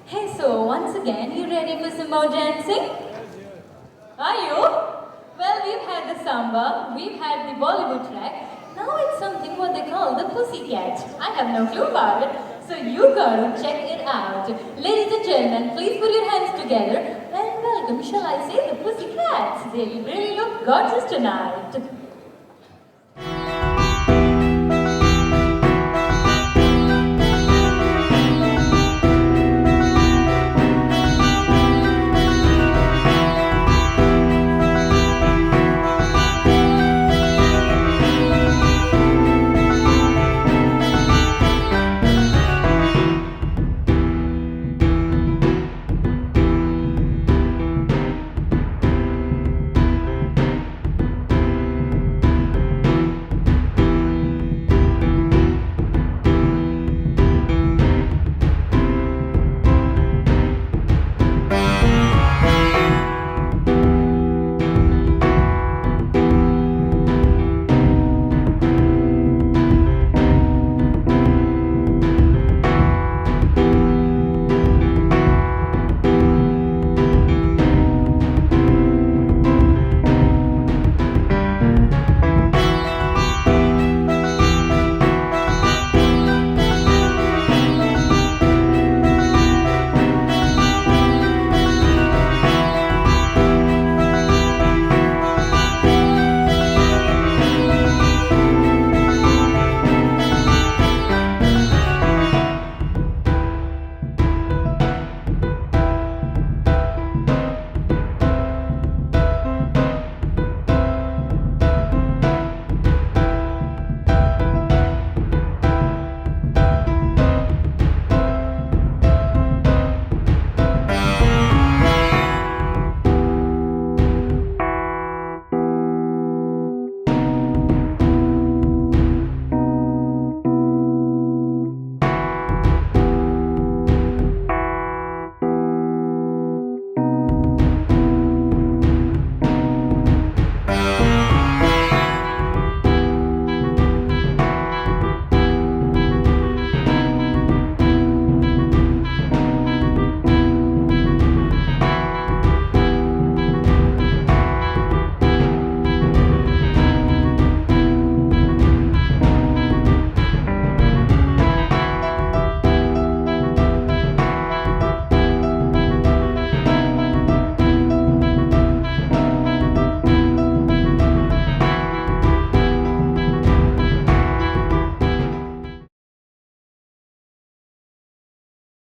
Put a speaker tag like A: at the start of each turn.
A: Hey, so once again, you ready for some more dancing? Are you? Well, we've had the samba, we've had the Bollywood track. Now it's something what they call the Pussycat. I have no clue about it, so you gotta check it out. Ladies and gentlemen, please put your hands together and welcome, shall I say, the Pussycats. They really look gorgeous tonight.